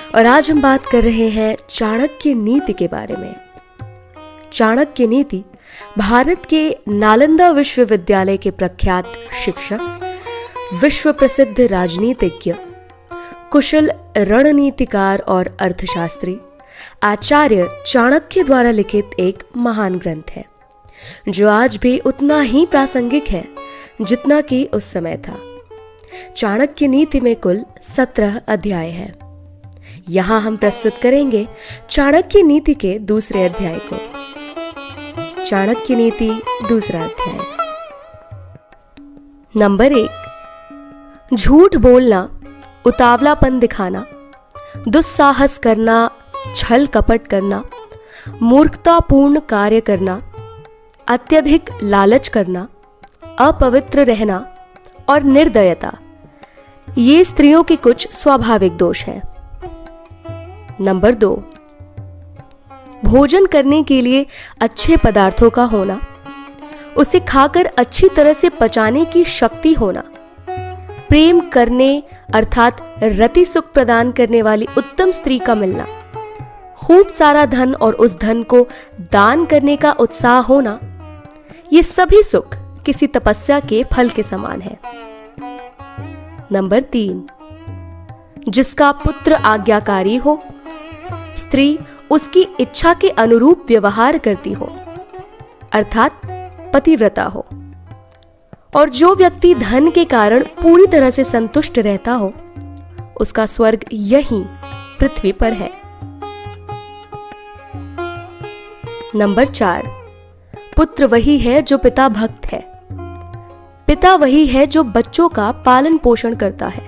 और आज हम बात कर रहे हैं चाणक्य नीति के बारे में। चाणक्य नीति भारत के नालंदा विश्वविद्यालय के प्रख्यात शिक्षक, विश्व प्रसिद्ध राजनीतिज्ञ, कुशल रणनीतिकार और अर्थशास्त्री आचार्य चाणक्य द्वारा लिखित एक महान ग्रंथ है, जो आज भी उतना ही प्रासंगिक है जितना कि उस समय था। चाणक्य नीति में कुल 17 अध्याय हैं। यहाँ हम प्रस्तुत करेंगे चाणक्य नीति के दूसरे अध्याय को। चाणक्य नीति दूसरा अध्याय। नंबर 1, झूठ बोलना, उतावलापन दिखाना, दुस्साहस करना, छल कपट करना, मूर्खतापूर्ण कार्य करना, अत्यधिक लालच करना, अपवित्र रहना और निर्दयता, ये स्त्रियों के कुछ स्वाभाविक दोष हैं। नंबर 2, भोजन करने के लिए अच्छे पदार्थों का होना, उसे खाकर अच्छी तरह से पचाने की शक्ति होना, प्रेम करने अर्थात रति सुख प्रदान करने वाली उत्तम स्त्री का मिलना, खूब सारा धन और उस धन को दान करने का उत्साह होना, ये सभी सुख किसी तपस्या के फल के समान है। नंबर 3, जिसका पुत्र आज्ञाकारी हो, स्त्री उसकी इच्छा के अनुरूप व्यवहार करती हो अर्थात पतिव्रता हो, और जो व्यक्ति धन के कारण पूरी तरह से संतुष्ट रहता हो, उसका स्वर्ग यहीं पृथ्वी पर है। नंबर 4, पुत्र वही है जो पिता भक्त है, पिता वही है जो बच्चों का पालन पोषण करता है,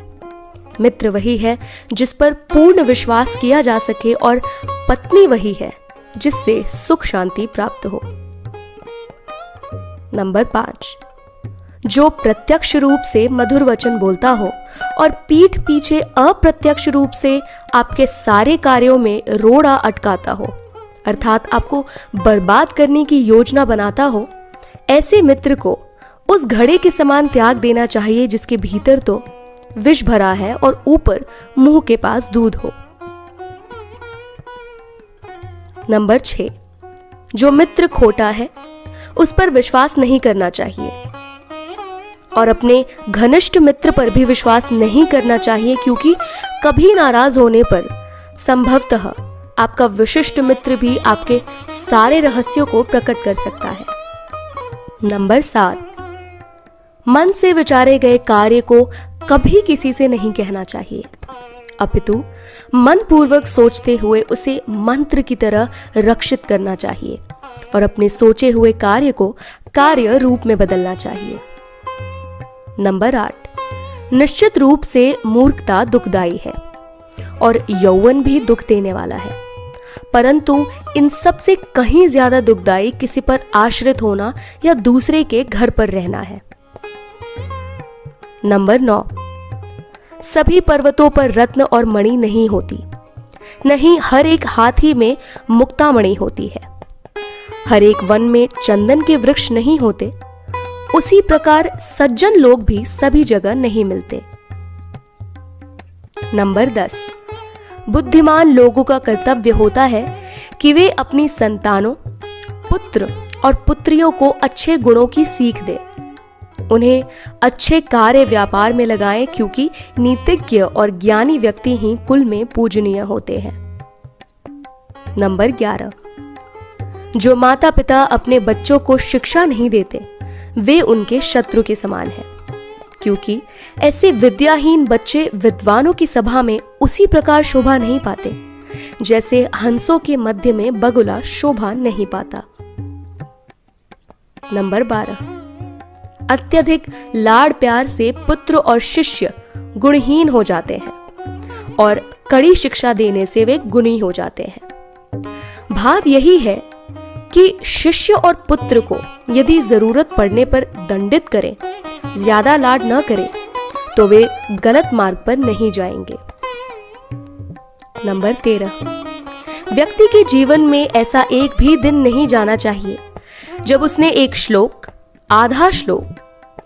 मित्र वही है जिस पर पूर्ण विश्वास किया जा सके, और पत्नी वही है जिससे सुख शांति प्राप्त हो। नंबर 5, जो प्रत्यक्ष रूप से मधुर वचन बोलता हो और पीठ पीछे अप्रत्यक्ष रूप से आपके सारे कार्यों में रोड़ा अटकाता हो अर्थात आपको बर्बाद करने की योजना बनाता हो, ऐसे मित्र को उस घड़े के समान त्याग देना चाहिए जिसके भीतर तो विष भरा है और ऊपर मुंह के पास दूध हो। नंबर 6, जो मित्र खोटा है उस पर विश्वास नहीं करना चाहिए, और अपने घनिष्ठ मित्र पर भी विश्वास नहीं करना चाहिए, क्योंकि कभी नाराज होने पर संभवतः आपका विशिष्ट मित्र भी आपके सारे रहस्यों को प्रकट कर सकता है। नंबर 7, मन से विचारे गए कार्य को कभी किसी से नहीं कहना चाहिए, अपितु मन पूर्वक सोचते हुए उसे मंत्र की तरह रक्षित करना चाहिए और अपने सोचे हुए कार्य को कार्य रूप में बदलना चाहिए। नंबर 8, निश्चित रूप से मूर्खता दुखदाई है और यौवन भी दुख देने वाला है, परंतु इन सब से कहीं ज्यादा दुखदाई किसी पर आश्रित होना या दूसरे के घर पर रहना है। नंबर 9, सभी पर्वतों पर रत्न और मणि नहीं होती, नहीं हर एक हाथी में मुक्तामणि होती है, हर एक वन में चंदन के वृक्ष नहीं होते, उसी प्रकार सज्जन लोग भी सभी जगह नहीं मिलते। नंबर 10, बुद्धिमान लोगों का कर्तव्य होता है कि वे अपनी संतानों, पुत्र और पुत्रियों को अच्छे गुणों की सीख दें, उन्हें अच्छे कार्य व्यापार में लगाएं, क्योंकि नीतिज्ञ और ज्ञानी व्यक्ति ही कुल में पूजनीय होते हैं। नंबर 11, जो माता पिता अपने बच्चों को शिक्षा नहीं देते वे उनके शत्रु के समान हैं, क्योंकि ऐसे विद्याहीन बच्चे विद्वानों की सभा में उसी प्रकार शोभा नहीं पाते जैसे हंसों के मध्य में बगुला शोभा नहीं पाता। नंबर 12, अत्यधिक लाड़ प्यार से पुत्र और शिष्य गुणहीन हो जाते हैं और कड़ी शिक्षा देने से वे गुणी हो जाते हैं। भाव यही है कि शिष्य और पुत्र को यदि जरूरत पड़ने पर दंडित करें, ज्यादा लाड न करें, तो वे गलत मार्ग पर नहीं जाएंगे। नंबर 13, व्यक्ति के जीवन में ऐसा एक भी दिन नहीं जाना चाहिए जब उसने एक श्लोक, आधा श्लोक,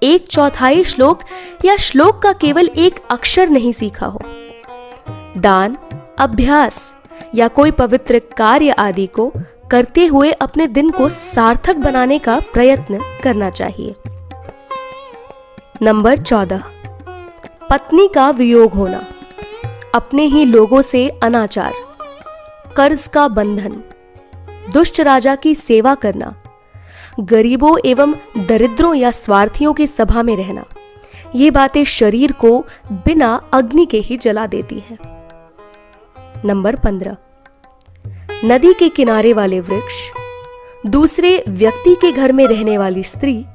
1/4 श्लोक या श्लोक का केवल एक अक्षर नहीं सीखा हो। दान, अभ्यास या कोई पवित्र कार्य आदि को करते हुए अपने दिन को सार्थक बनाने का प्रयत्न करना चाहिए। नंबर 14, पत्नी का वियोग होना, अपने ही लोगों से अनाचार, कर्ज का बंधन, दुष्ट राजा की सेवा करना, गरीबों एवं दरिद्रों या स्वार्थियों की सभा में रहना, ये बातें शरीर को बिना अग्नि के ही जला देती हैं। नंबर 15, नदी के किनारे वाले वृक्ष, दूसरे व्यक्ति के घर में रहने वाली स्त्री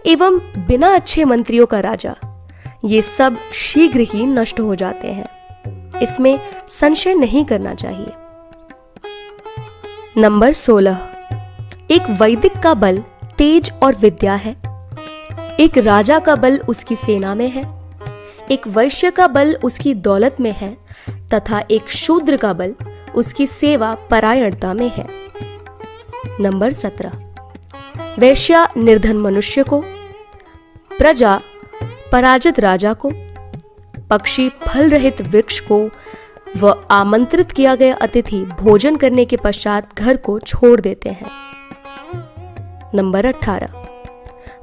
एवं बिना अच्छे मंत्रियों का राजा, ये सब शीघ्र ही नष्ट हो जाते हैं। इसमें संशय नहीं करना चाहिए। नंबर 16, एक वैदिक का बल तेज और विद्या है, एक राजा का बल उसकी सेना में है, एक वैश्य का बल उसकी दौलत में है तथा एक शूद्र का बल उसकी सेवा परायणता में है। नंबर 17, वैश्या निर्धन मनुष्य को, प्रजा पराजित राजा को, पक्षी फल रहित वृक्ष को व आमंत्रित किया गया अतिथि भोजन करने के पश्चात घर को छोड़ देते हैं। नंबर 18,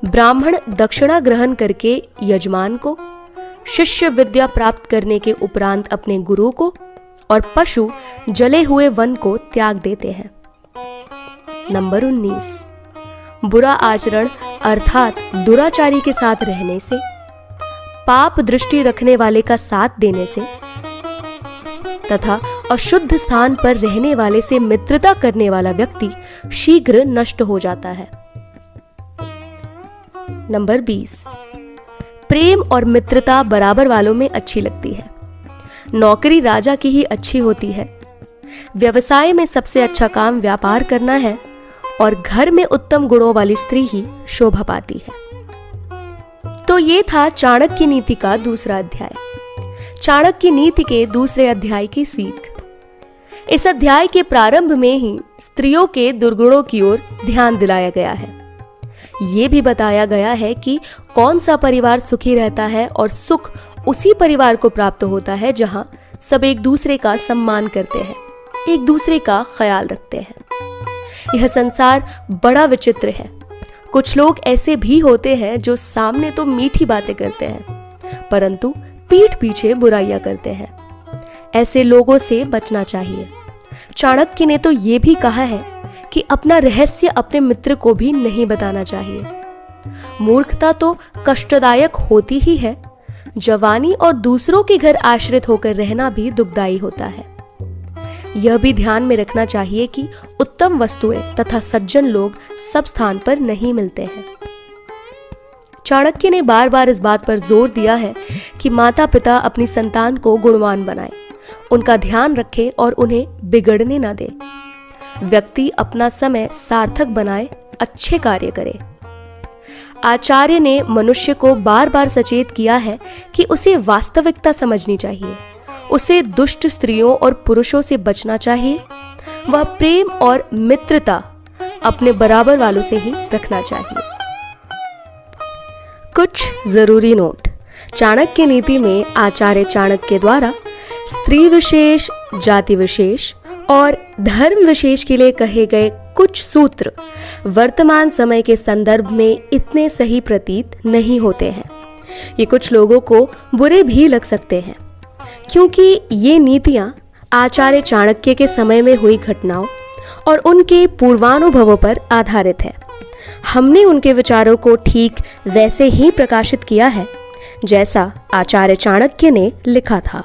ब्राह्मण दक्षिणा ग्रहण करके यजमान को, शिष्य विद्या प्राप्त करने के उपरांत अपने गुरु को और पशु जले हुए वन को त्याग देते हैं। नंबर 19, बुरा आचरण अर्थात दुराचारी के साथ रहने से, पाप दृष्टि रखने वाले का साथ देने से तथा अशुद्ध स्थान पर रहने वाले से मित्रता करने वाला व्यक्ति शीघ्र नष्ट हो जाता है। नंबर 20, प्रेम और मित्रता बराबर वालों में अच्छी लगती है। नौकरी राजा की ही अच्छी होती है। व्यवसाय में सबसे अच्छा काम व्यापार करना है और घर में उत्तम गुणों वाली स्त्री ही शोभा पाती है। तो ये था चाणक्य नीति का दूसरा अध्याय। चाणक्य नीति के दूसरे अध्याय की सीख। इस अध्याय के प्रारंभ में ही स्त्रियों के दुर्गुणों की ओर ध्यान दिलाया गया है। ये भी बताया गया है कि कौन सा परिवार सुखी रहता है और सुख उसी परिवार को प्राप्त होता है जहां सब एक दूसरे का सम्मान करते हैं, एक दूसरे का ख्याल रखते हैं। यह संसार बड़ा विचित्र है। कुछ लोग ऐसे भी होते हैं जो सामने तो मीठी बातें करते हैं परंतु पीठ पीछे बुराइयां करते हैं। ऐसे लोगों से बचना चाहिए। चाणक्य ने तो ये भी कहा है कि अपना रहस्य अपने मित्र को भी नहीं बताना चाहिए। मूर्खता तो कष्टदायक होती ही है। जवानी और दूसरों के घर आश्रित होकर रहना भी दुखदायी होता है। यह भी ध्यान में रखना चाहिए कि उत्तम वस्तुएं तथा सज्जन लोग सब स्थान पर नहीं मिलते हैं। चाणक्य ने बार बार इस बात पर जोर दिया है कि माता पिता अपनी संतान को गुणवान बनाए, उनका ध्यान रखे और उन्हें बिगड़ने न दे। व्यक्ति अपना समय सार्थक बनाए, अच्छे कार्य करे। आचार्य ने मनुष्य को बार बार सचेत किया है कि उसे वास्तविकता समझनी चाहिए, उसे दुष्ट स्त्रियों और पुरुषों से बचना चाहिए। वह प्रेम और मित्रता अपने बराबर वालों से ही रखना चाहिए। कुछ जरूरी नोट। चाणक्य नीति में आचार्य चाणक्य द्वारा स्त्री विशेष, जाति विशेष और धर्म विशेष के लिए कहे गए कुछ सूत्र वर्तमान समय के संदर्भ में इतने सही प्रतीत नहीं होते हैं। ये कुछ लोगों को बुरे भी लग सकते हैं क्योंकि ये नीतियां आचार्य चाणक्य के समय में हुई घटनाओं और उनके पूर्वानुभवों पर आधारित है। हमने उनके विचारों को ठीक वैसे ही प्रकाशित किया है जैसा आचार्य चाणक्य ने लिखा था।